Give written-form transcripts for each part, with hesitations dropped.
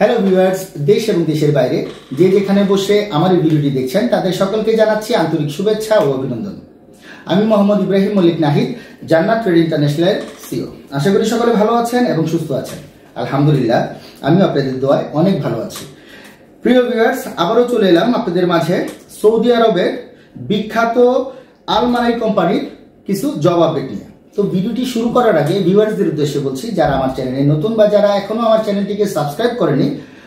Hello viewers, দেশ এবং দেশের বাইরে যে যেখানে বসে আমার এই ভিডিওটি দেখছেন তাদের সকলকে জানাচ্ছি আন্তরিক শুভেচ্ছা ও অভিনন্দন। আমি মোহাম্মদ ইব্রাহিম মল্লিক নাহিদ, জান্নাত ট্রেড ইন্টারন্যাশনালের সিও। আশা করি সকলে ভালো আছেন এবং সুস্থ আছেন। আলহামদুলিল্লাহ, আমিও আপনাদের দোয়ায় অনেক ভালো আছি। প্রিয় ভিউয়ার্স, আবারও চলে এলাম আপনাদের মাঝে সৌদি আরবের বিখ্যাত আলমারাই কোম্পানির কিছু জব আপডেট নিয়ে। তো ভিডিওটি শুরু করার আগে ভিউয়ার্সদের উদ্দেশ্যে বলছি, যারা আমার চ্যানেলে নতুন বা যারা এখনো আমার চ্যানেলটিকে সাবস্ক্রাইব করেনি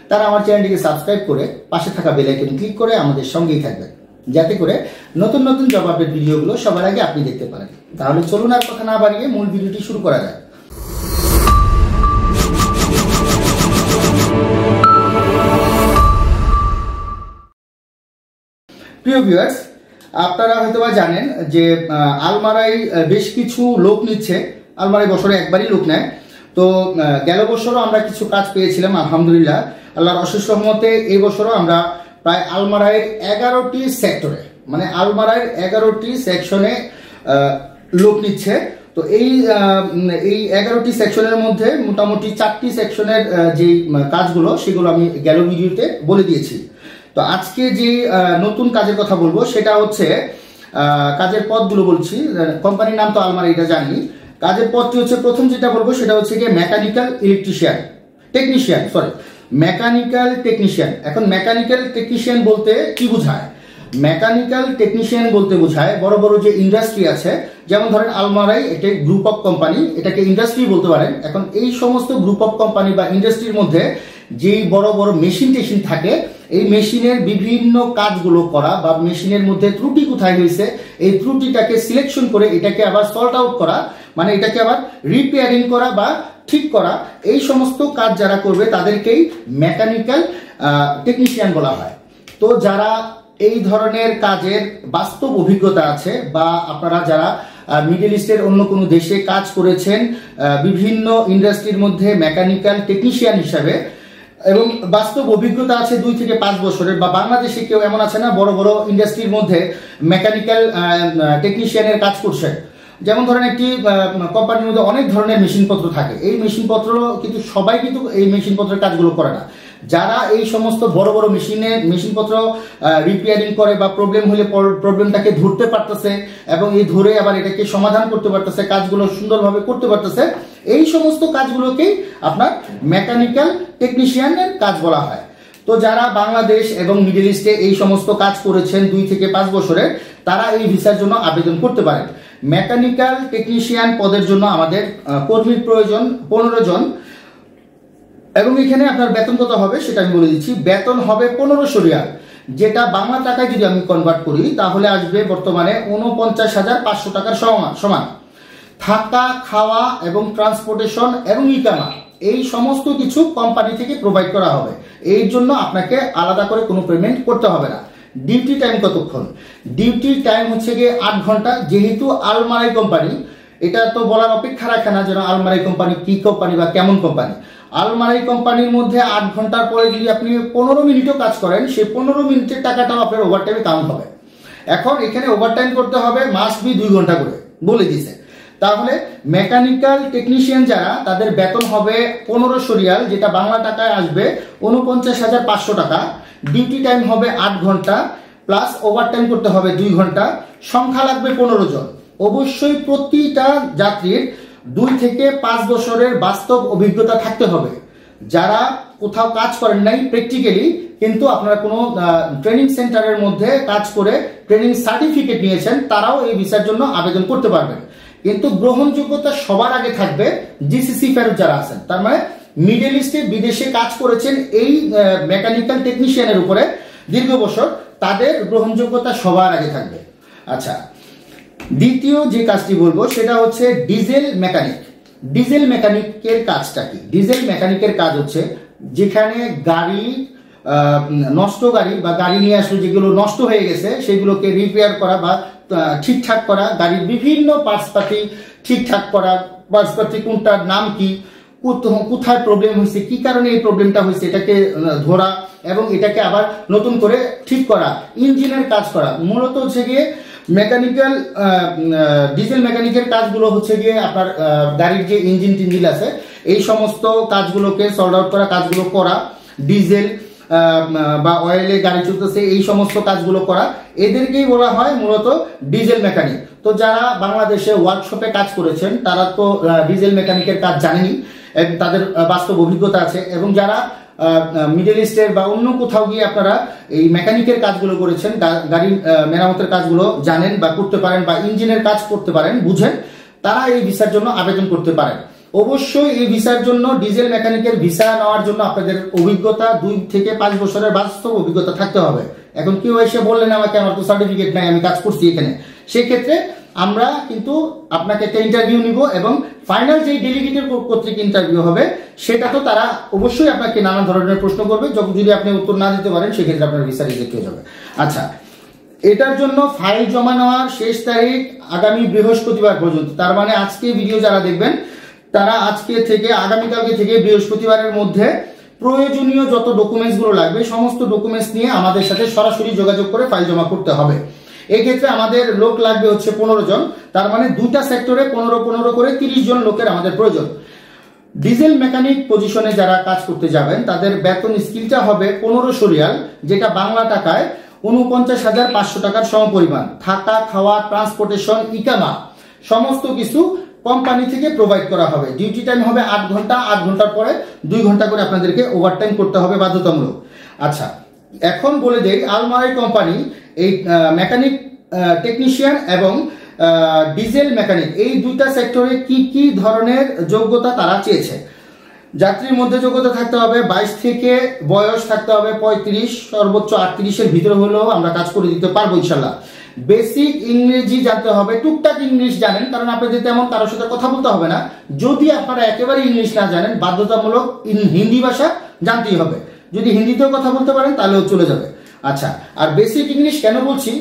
তারা আমার চ্যানেলটিকে সাবস্ক্রাইব করে পাশে থাকা বেল আইকন ক্লিক করে আমাদের সঙ্গেই থাকবেন, যাতে করে নতুন নতুন জব আপডেট ভিডিওগুলো সবার আগে আপনি দেখতে পারেন। তাহলে চলুন আর কথা না বাড়িয়ে মূল ভিডিওটি শুরু করা যায়। প্রিয় ভিউয়ার্স, আপনারা হয়তোবা জানেন যে আলমারাই বেশ কিছু লোক নিচ্ছে। আলমারাই বছরে একবারই লোক নেয়। তো গেল বছরও আমরা কিছু কাজ পেয়েছিলাম আলহামদুলিল্লাহ। আল্লাহর অশেষ রহমতে এই বছরও আমরা প্রায় আলমারাইয়ের 11টি সেক্টরে, মানে আলমারাইয়ের 11টি সেকশনে লোক নিচ্ছে। তো এই 11টি সেকশনের মধ্যে মোটামুটি 4টি সেকশনের যে কাজগুলো সেগুলো আমি গেল ভিডিওতে বলে দিয়েছি। তো আজকে যে নতুন কাজের কথা বলবো সেটা হচ্ছে, কাজের পদগুলো বলছি, কোম্পানির নাম তো আলমারি, এটা জানি। কাজের পদটি হচ্ছে, প্রথম যেটা বলবো সেটা হচ্ছে গিয়ে মেকানিক্যাল টেকনিশিয়ান। এখন মেকানিক্যাল টেকনিশিয়ান বলতে কি বোঝায়? মেকানিক্যাল টেকনিশিয়ান বলতে বোঝায় বড় বড় যে ইন্ডাস্ট্রি আছে, যেমন ধরেন আলমারাই, এটা গ্রুপ অফ কোম্পানি, এটাকে ইন্ডাস্ট্রি বলতে পারেন। এখন এই সমস্ত গ্রুপ অফ কোম্পানি বা ইন্ডাস্ট্রির মধ্যে যেই বড় বড় মেশিন থাকে, এই মেশিনের বিভিন্ন কাজগুলো করা বা মেশিনের মধ্যে ত্রুটি কোথায় হয়েছে এই ত্রুটিটাকে সিলেকশন করে এটাকে আবার সল্ট আউট করা, মানে এটাকে আবার রিপেয়ারিং করা বা ঠিক করা, এই সমস্ত কাজ যারা করবে তাদেরকেই মেকানিক্যাল টেকনিশিয়ান বলা হয়। তো যারা এই ধরনের কাজের বাস্তব অভিজ্ঞতা আছে, বা আপনারা যারা মিডল ইস্টের অন্য কোনো দেশে কাজ করেছেন বিভিন্ন ইন্ডাস্ট্রির মধ্যে মেকানিক্যাল টেকনিশিয়ান হিসাবে, এবং বাস্তব অভিজ্ঞতা আছে 2 থেকে 5 বছরের, বা বাংলাদেশে কেউ এমন আছে না বড় বড় ইন্ডাস্ট্রির মধ্যে মেকানিক্যাল টেকনিশিয়ানের কাজ করছে। যেমন ধরেন একটি কোম্পানির মধ্যে অনেক ধরনের মেশিনপত্র থাকে, এই মেশিনপত্র কিন্তু সবাই কিন্তু এই মেশিনপত্রের কাজগুলো করে না। যারা এই সমস্ত বড় বড় মেশিনপত্র রিপেয়ারিং করে বা প্রবলেম হলে প্রবলেমটাকে ধরতে পারতেছে এবং এই ধরে আবার এটাকে সমাধান করতে পারতেছে, কাজগুলো সুন্দরভাবে করতে পারতেছে, এই সমস্ত কাজগুলোকেই আপনার মেকানিক্যাল টেকনিশিয়ানের কাজ বলা হয়। তো যারা বাংলাদেশ এবং মিডল ইস্টে এই সমস্ত কাজ করেছেন 2 থেকে 5 বছরের, তারা এই ভিসার জন্য আবেদন করতে পারেন। মেকানিক্যাল টেকনিশিয়ান পদের জন্য আমাদের কর্মীর প্রয়োজন 15 জন, এবং এখানে আপনার বেতন কত হবে সেটা আমি বলে দিচ্ছি। বেতন হবে 1500 রিয়াল, যেটা বাংলা টাকায় যদি আমি কনভার্ট করি তাহলে আসবে বর্তমানে 49,500 টাকার সমান। থাকা, খাওয়া এবং ট্রান্সপোর্টেশন এবং ইকামা, এই সমস্ত কিছু কোম্পানি থেকে প্রোভাইড করা হবে। এই জন্য আপনাকে আলাদা করে কোনো পেমেন্ট করতে হবে না। ডিউটি টাইম কতক্ষণ? ডিউটি টাইম হচ্ছে গিয়ে 8 ঘন্টা। যেহেতু আলমারাই কোম্পানি, এটা তো বলার অপেক্ষা রাখে না যেন আলমারাই কোম্পানি কি কোম্পানি বা কেমন কোম্পানি। আলমারাই কোম্পানির মধ্যে 8 ঘন্টার পরে যদি আপনি 15 মিনিটও কাজ করেন, সেই 15 মিনিটের টাকাটাও আপনার ওভারটাইমে কাউন্ট হবে। এখন এখানে ওভারটাইম করতে হবে মাস্ট বি 2 ঘন্টা করে বলে দিয়েছে। তাহলে মেকানিক্যাল টেকনিশিয়ান যারা, তাদের বেতন হবে 1500 রিয়াল, যেটা বাংলা টাকায় আসবে 49,500 টাকা। ডিউটি টাইম হবে 8 ঘন্টা, প্লাস ওভারটাইম করতে হবে 2 ঘন্টা। সংখ্যা লাগবে 15 জন। অবশ্যই প্রতিটা যাত্রীর 2 থেকে 5 বছরের বাস্তব অভিজ্ঞতা থাকতে হবে। যারা কোথাও কাজ করেন নাই প্র্যাকটিক্যালি, কিন্তু আপনারা কোনো ট্রেনিং সেন্টারের মধ্যে কাজ করে ট্রেনিং সার্টিফিকেট নিয়েছেন, তারাও এই ভিসার জন্য আবেদন করতে পারবেন। কিন্তু গ্রহণযোগ্যতা সবার আগে থাকবে জিসিসি ফেরত যারা আছেন, তার মানে মিডল ইস্টে বিদেশে কাজ করেছেন এই মেকানিক্যাল টেকনিশিয়ানের উপরে দীর্ঘ বছর, তাদের গ্রহণযোগ্যতা সবার আগে থাকবে। আচ্ছা, দ্বিতীয় যে কাজটি বলবো সেটা হচ্ছে ডিজেল মেকানিকের কাজটা কি? ডিজেল মেকানিকের কাজ হচ্ছে, যেখানে নষ্ট গাড়ি বা গাড়ি নিয়ে আসলে যেগুলো নষ্ট হয়ে গেছে সেগুলোকে রিপেয়ার করা বা ঠিকঠাক করা, গাড়ির বিভিন্ন পার্টসপাতি ঠিকঠাক করা, পার্টসপাতি কোনটার নাম কি, কোথায় প্রবলেম হয়েছে, কি কারণে এই প্রবলেমটা হয়েছে, এটাকে ধরা এবং এটাকে আবার নতুন করে ঠিক করা, ইঞ্জিনের কাজ করা। মূলত হচ্ছে গিয়ে মেকানিক্যাল ডিজেল মেকানিকের কাজগুলো হচ্ছে গিয়ে আপনার গাড়ির যে ইঞ্জিন আছে এই সমস্ত কাজগুলোকে সর্ট আউট করা, কাজগুলো করা, ডিজেল বা অয়েলে গাড়ি চলতেছে এই সমস্ত কাজগুলো করা, এদেরকেই বলা হয় মূলত ডিজেল মেকানিক। তো যারা বাংলাদেশে ওয়ার্কশপে কাজ করেছেন তারা তো ডিজেল মেকানিকের কাজ জানেনই, তাদের বাস্তব অভিজ্ঞতা আছে। এবং যারা মিডল ইস্টের বা অন্য কোথাও গিয়ে আপনারা এই মেকানিকের কাজগুলো করেছেন, গাড়ি মেরামতের কাজগুলো জানেন বা করতে পারেন, বা ইঞ্জিনের কাজ করতে পারেন, বুঝেন, তারা এই ভিসার জন্য আবেদন করতে পারেন। অবশ্যই এই ভিসার জন্য, ডিজেল মেকানিকের ভিসা নেওয়ার জন্য আপনাদের অভিজ্ঞতা 2 থেকে 5 বছরের বাস্তব অভিজ্ঞতা থাকতে হবে। এখন কেউ এসে বললেন আমাকে আমার তো সার্টিফিকেট নাই, আমি কাজ করছি এখানে, সেক্ষেত্রে আমরা কিন্তু আপনাকে একটা ইন্টারভিউ নিব, এবং ফাইনাল যে ডেলিগেটের কর্তৃক ইন্টারভিউ হবে সেটা তো তারা অবশ্যই আপনাকে নানা ধরনের প্রশ্ন করবে, যদি আপনি উত্তর না দিতে পারেন সেক্ষেত্রে আপনার ভিসা রিজেক্ট হয়ে যাবে। আচ্ছা, এটার জন্য ফাইল জমা নেওয়ার শেষ তারিখ আগামী বৃহস্পতিবার পর্যন্ত। তার মানে আজকে ভিডিও যারা দেখবেন তারা আজকে থেকে আগামীকালকে থেকে বৃহস্পতিবারের মধ্যে প্রয়োজনীয় যত ডকুমেন্টস গুলো লাগবে সমস্ত ডকুমেন্টস নিয়ে আমাদের সাথে সরাসরি যোগাযোগ করে ফাইল জমা করতে হবে। এই ক্ষেত্রে আমাদের লোক লাগবে হচ্ছে 15 জন। তার মানে দুইটা সেক্টরে 15 করে 30 জন লোকের আমাদের প্রয়োজন। ডিজেল মেকানিক পজিশনে যারা কাজ করতে যাবেন তাদের বেতন স্কিলটা হবে 1500 রিয়াল, যেটা বাংলা টাকায় 49,500 টাকার সমপরিমাণ। থাকা, খাওয়া, ট্রান্সপোর্টেশন, ইকামা সমস্ত কিছু কোম্পানি থেকে প্রোভাইড করা হবে। ডিউটি টাইম হবে 8 ঘন্টা, 8 ঘন্টার পরে 2 ঘন্টা করে আপনাদেরকে ওভারটাইম করতে হবে বাধ্যতামূলক। আচ্ছা, এখন বলে দেই আলমারাই কোম্পানি এই মেকানিক টেকনিশিয়ান এবং ডিজেল মেকানিক এই দুইটা সেক্টরে কি কি ধরনের যোগ্যতা তারা চেয়েছে। যাত্রীর মধ্যে যোগ্যতা থাকতে হবে 22 থেকে, বয়স থাকতে হবে 35, সর্বোচ্চ 38 এর ভিতরে হলেও আমরা কাজ করে দিতে পারবো ইনশাল্লাহ। বেসিক ইংরেজি জানতে হবে, টুকটাক ইংলিশ জানেন, কারণ আপনাদের তেমন কারোর সাথে কথা বলতে হবে না। যদি আপনারা একেবারে ইংলিশ না জানেন, বাধ্যতামূলক হিন্দি ভাষা জানতেই হবে। যদি হিন্দিতেও কথা বলতে পারেন তাহলেও চলে যাবে। আচ্ছা, আর বেসিক ইংলিশ কেন বলছি,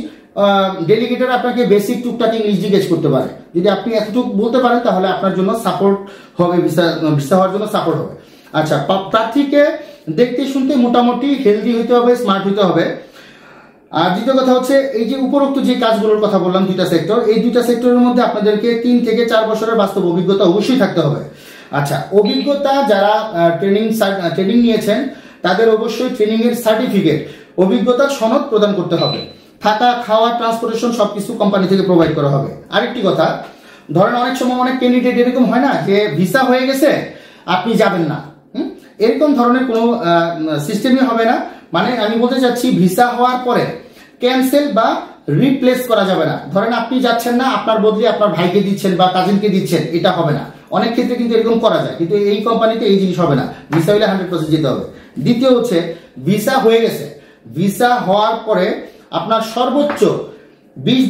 ডেলিগেটর আপনাকে বেসিক টুকটাক ইংলিশ জিজ্ঞেস করতে পারে। যদি আপনি এতটুকু বলতে পারেন তাহলে আপনার জন্য সাপোর্ট হবে, ভিসা হওয়ার জন্য সাপোর্ট হবে। আচ্ছা, প্রার্থীকে দেখতে শুনতে মোটামুটি হেলদি হইতে হবে, স্মার্ট হইতে হবে। আর দ্বিতীয় কথা হচ্ছে এই যে উপরোক্ত যে কাজগুলোর কথা বললাম দুইটা সেক্টর, এই দুইটা সেক্টরের মধ্যে আপনাদেরকে 3 থেকে 4 বছরের বাস্তব অভিজ্ঞতা অবশ্যই থাকতে হবে। আচ্ছা, অভিজ্ঞতা যারা ট্রেনিং নিয়েছেন তাদের অবশ্যই ট্রেনিং এর সার্টিফিকেট, অভিজ্ঞতার সনদ প্রদান করতে হবে। থাকা, খাওয়া, ট্রান্সপোর্টেশন সবকিছু কোম্পানি থেকে প্রোভাইড করা হবে। আরেকটি কথা, ধরেন অনেক সময় অনেক ক্যান্ডিডেট এরকম হয় না যে ভিসা হয়ে গেছে আপনি যাবেন না, এরকম ধরনের কোনো সিস্টেমই হবে না। মানে আমি বলতে চাচ্ছি ভিসা হওয়ার পরে ক্যান্সেল বা রিপ্লেস করা যাবে না। ধরেন আপনি যাচ্ছেন না, আপনার বদলে আপনার ভাইকে দিচ্ছেন বা কাজিনকে দিচ্ছেন, এটা হবে না। অনেক ক্ষেত্রে কিন্তু এরকম করা যায়, কিন্তু এই কোম্পানিতে এই জিনিস হবে না। ভিসা হলে 100% যেতে হবে। দ্বিতীয় হচ্ছে ভিসা হয়ে গেছে, ভিসা হওয়ার পরে আপনার সর্বোচ্চ 20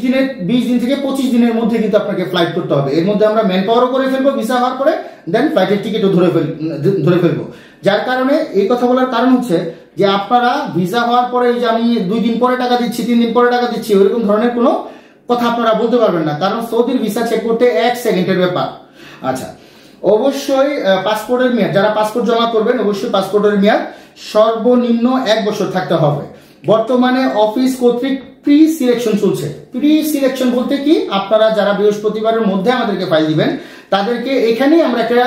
দিন থেকে 25 দিনের মধ্যে কিন্তু আপনাকে ফ্লাইট করতে হবে। এর মধ্যে আমরা ম্যান পাওয়ারও করে ফেলবো ভিসা হওয়ার পরে, দেন ফ্লাইটের টিকিটও ধরে ফেলবো। যার কারণে এই কথা বলার কারণ হচ্ছে যে আপনারা ভিসা হওয়ার পরে যে আমি 2 দিন পরে টাকা দিচ্ছি, 3 দিন পরে টাকা দিচ্ছি, ওইরকম ধরনের কোনো কথা আপনারা বলতে পারবেন না, কারণ সৌদির ভিসা চেক করতে 1 সেকেন্ডের ব্যাপার। আচ্ছা, অবশ্যই পাসপোর্টের মেয়াদ, যারা পাসপোর্ট জমা করবেন অবশ্যই পাসপোর্টের মেয়াদ সর্বনিম্ন 1 বছর থাকতে হবে। বর্তমানে অফিস কর্তৃক প্রি সিলেকশন চলছে। প্রি সিলেকশন বলতে কি, আপনারা যারা বৃহস্পতিবারের মধ্যে আমাদেরকে ফাইল দিবেন তাদেরকে এখানেই আমরা একটা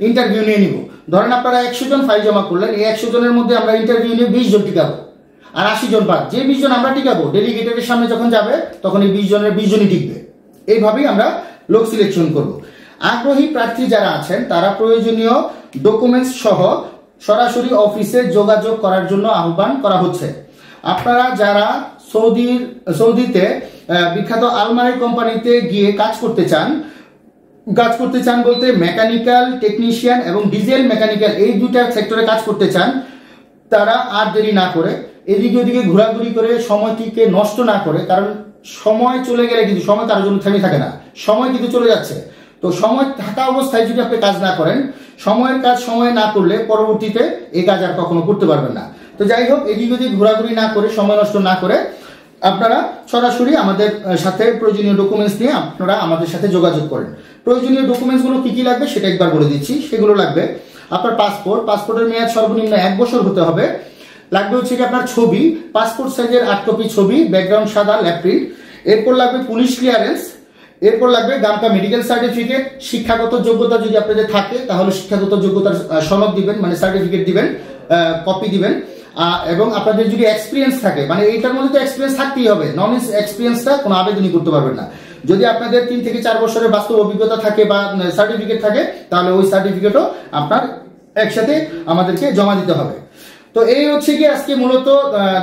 ইন্টারভিউ নিয়ে নিব। ধরেন আপনারা 100 জন ফাইল জমা করলেন, এই 100 জনের মধ্যে আমরা ইন্টারভিউ নিয়ে 20 জন টিকাবো, আর 80 জন বাদ। যে 20 জন আমরা টিকাবো, ডেলিগেটের সামনে যখন যাবে তখন এই 20 জনের 20 জনই টিকবে। এইভাবেই আমরা লোক সিলেকশন করব। আগ্রহী প্রার্থী যারা আছেন তারা প্রয়োজনীয় ডকুমেন্টস সহ সরাসরি অফিসে যোগাযোগ করার জন্য আহ্বান করা হচ্ছে। আপনারা যারা সৌদিতে বিখ্যাত আলমারি কোম্পানিতে গিয়ে কাজ করতে চান বলতে মেকানিক্যাল টেকনিশিয়ান এবং ডিজেল মেকানিক্যাল এই দুইটা সেক্টরে কাজ করতে চান, তারা আর দেরি না করে এদিকে ওদিকে ঘোরাঘুরি করে সময়টিকে নষ্ট না করে, কারণ সময় চলে গেলে কিন্তু সময় কারোর জন্য থেমে থাকে না, সময় কিন্তু চলে যাচ্ছে। তো সময় থাকা অবস্থায় যদি আপনি কাজ না করেন, সময়ের কাজ সময় না করলে পরবর্তীতে এই কাজ আর কখনো করতে পারবেন না। তো যাই হোক, এদিকে ওদিকে ঘোরাঘুরি না করে, সময় নষ্ট না করে আপনারা সরাসরি আমাদের সাথে প্রয়োজনীয় ডকুমেন্টস নিয়ে আপনারা আমাদের সাথে যোগাযোগ করেন। প্রয়োজনীয় ডকুমেন্টস গুলো কি কি লাগবে সেটা একবার বলে দিচ্ছি। সেগুলো লাগবে আপনার পাসপোর্টের মেয়াদ সর্বনিম্ন 1 বছর হতে হবে। লাগবে হচ্ছে কি আপনার ছবি, পাসপোর্ট সাইজের 8 কপি ছবি, ব্যাকগ্রাউন্ড সাদা, ল্যাব প্রিন্ট। এরপর লাগবে পুলিশ ক্লিয়ারেন্স। এরপর লাগবে গামকা মেডিকেল সার্টিফিকেট। শিক্ষাগত যোগ্যতা যদি আপনাদের থাকে তাহলে শিক্ষাগত যোগ্যতার সনদ দিবেন, মানে সার্টিফিকেট দিবেন। কপি দিবেন। এবং আপনাদের যদি এক্সপিরিয়েন্স থাকে, মানে এইটার মধ্যে তো এক্সপিরিয়েন্স থাকতেই হবে, নন এক্সপিরিয়েন্সটা কোনো আবেদনই করতে পারবেন না। যদি আপনাদের 3 থেকে 4 বছরের বাস্তব অভিজ্ঞতা থাকে বা সার্টিফিকেট থাকে, তাহলে ওই সার্টিফিকেটও আপনার একসাথে আমাদেরকে জমা দিতে হবে। তো এই হচ্ছে কি আজকে মূলত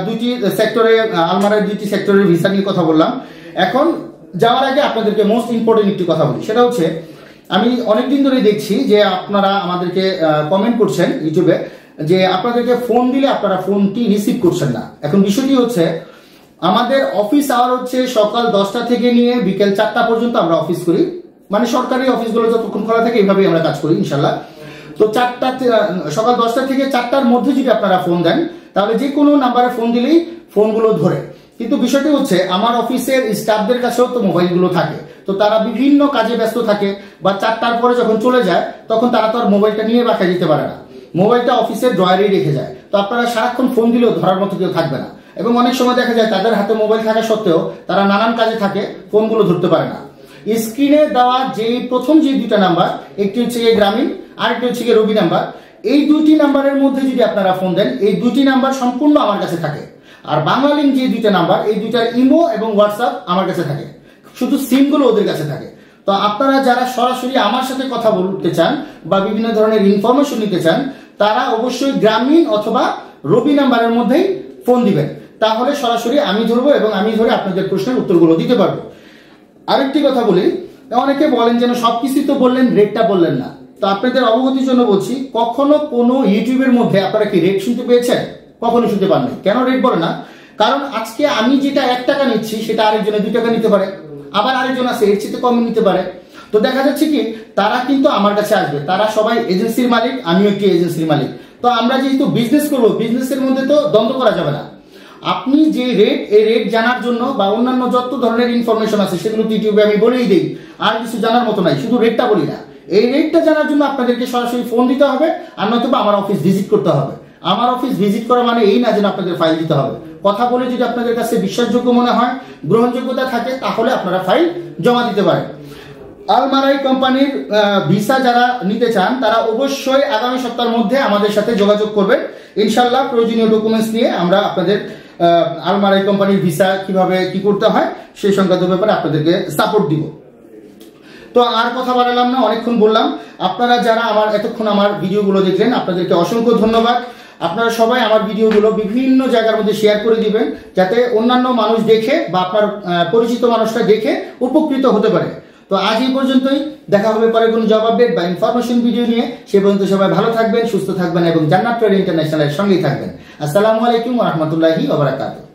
দুইটি সেক্টরে, আলমারার দুইটি সেক্টরের ভিসা নিয়ে কথা বললাম। এখন যাওয়ার আগে আপনাদেরকে মোস্ট ইম্পর্টেন্ট একটি কথা বলি, সেটা হচ্ছে আমি অনেকদিন ধরে দেখছি যে আপনারা আমাদেরকে কমেন্ট করছেন ইউটিউবে যে আপনাদেরকে ফোন দিলে আপনারা ফোনটি রিসিভ করছেন না। এখন বিষয়টি হচ্ছে আমাদের অফিস আওয়ার হচ্ছে সকাল 10টা থেকে নিয়ে বিকেল 4টা পর্যন্ত আমরা অফিস করি, মানে সরকারি অফিসগুলো যতক্ষণ খোলা থাকে এইভাবেই আমরা কাজ করি ইনশাল্লাহ। তো সকাল 10টা থেকে 4টার মধ্যে যদি আপনারা ফোন দেন, তাহলে যে কোনো নাম্বারে ফোন দিলেই ফোনগুলো ধরে। কিন্তু বিষয়টি হচ্ছে আমার অফিসের স্টাফদের কাছেও তো মোবাইলগুলো থাকে, তো তারা বিভিন্ন কাজে ব্যস্ত থাকে, বা 4টার পরে যখন চলে যায় তখন তারা তো আর মোবাইলটা নিয়ে বাসায় যেতে পারে না, মোবাইলটা অফিসের ড্রয়ারেই রেখে যায়। তো আপনারা সারাক্ষণ ফোন দিলেও ধরার মতো কেউ থাকবে না, এবং অনেক সময় দেখা যায় তাদের হাতে মোবাইল থাকা সত্ত্বেও তারা নানান কাজে থাকে, ফোনগুলো ধরতে পারে না। স্ক্রিনে দেওয়া প্রথম যে দুইটা নাম্বার, একটি হচ্ছে গ্রামীণ, আরেকটি হচ্ছে রবি নাম্বার, এই দুইটি নাম্বারের মধ্যে যদি আপনারা ফোন দেন, এই দুইটি নাম্বার সম্পূর্ণ আমার কাছে থাকে। আর বাংলালিংক যে দুইটা নাম্বার, এই দুইটার ইমো এবং হোয়াটসঅ্যাপ আমার কাছে থাকে, শুধু সিমগুলো ওদের কাছে থাকে। তো আপনারা যারা সরাসরি আমার সাথে কথা বলতে চান বা বিভিন্ন ধরনের ইনফরমেশন নিতে চান, তারা অবশ্যই গ্রামীণ অথবা রবি নাম্বারের মধ্যেই ফোন দিবেন, তাহলে সরাসরি আমি ধরবো এবং আমি ধরে আপনাদের প্রশ্নের উত্তরগুলো দিতে পারবো। আরেকটি কথা বলি, অনেকে বলেন যেন সবকিছু তো বললেন, রেটটা বললেন না। তো আপনাদের অবগতির জন্য বলছি, কখনো কোনো ইউটিউবের মধ্যে আপনারা কি রেট শুনতে পেয়েছেন? কখনো শুনতে পাননি। কেন রেট বলে না? কারণ আজকে আমি যেটা 1 টাকা নিচ্ছি সেটা আরেকজনে 2 টাকা নিতে পারে, আবার আরেকজন আছে এর চেয়ে কম নিতে পারে। তো দেখা যাচ্ছে কি তারা কিন্তু আমার কাছে আসবে, তারা সবাই এজেন্সির মালিক, আমিও একটি এজেন্সির মালিক। তো আমরা যেহেতু বিজনেস করবো, বিজনেসের মধ্যে তো দ্বন্দ্ব করা যাবে না। আপনি যে রেট, এই রেট জানার জন্য বা অন্যান্য যত ধরনের ইনফরমেশন আছে সেগুলো ইউটিউবে আমি বলেই দিই, আর কিছু জানার মতো নাই, শুধু রেটটা বলি না। এই রেটটা জানার জন্য আপনাদেরকে সরাসরি ফোন দিতে হবে, আর নয়তো আমার অফিস ভিজিট করতে হবে। আমার অফিস ভিজিট করা মানে এই না যেন আপনাদের ফাইল দিতে হবে। কথা বলে যদি আপনাদের কাছে বিশ্বাসযোগ্য মনে হয়, গ্রহণযোগ্যতা থাকে, তাহলে আপনারা ফাইল জমা দিতে পারেন। আলমারাই কোম্পানির ভিসা যারা নিতে চান, তারা অবশ্যই আগামী সপ্তাহের মধ্যে আমাদের সাথে যোগাযোগ করবেন। ইনশাল্লাহ প্রয়োজনীয় ডকুমেন্টস নিয়ে আমরা আপনাদের আলমারাই কোম্পানির ভিসা কিভাবে কি করতে হয় সেই সংক্রান্ত ব্যাপারে আপনাদেরকে সাপোর্ট দিব। তো আর কথা বাড়ালাম না, অনেকক্ষণ বললাম। আপনারা যারা এতক্ষণ আমার ভিডিওগুলো দেখলেন, আপনাদেরকে অসংখ্য ধন্যবাদ। আপনারা সবাই আমার ভিডিওগুলো বিভিন্ন জায়গার মধ্যে শেয়ার করে দিবেন, যাতে অন্যান্য মানুষ দেখে বা আপনার পরিচিত মানুষরা দেখে উপকৃত হতে পারে। তো আজ এই পর্যন্তই, দেখা হবে পরে কোনো জব আপডেট বা ইনফরমেশন ভিডিও নিয়ে। সে পর্যন্ত সবাই ভালো থাকবেন, সুস্থ থাকবেন এবং জান্নাত ট্রেড ইন্টারন্যাশনালের সঙ্গেই থাকবেন। আসসালামু আলাইকুম ওয়া রাহমাতুল্লাহি ওয়া বারাকাতুহু।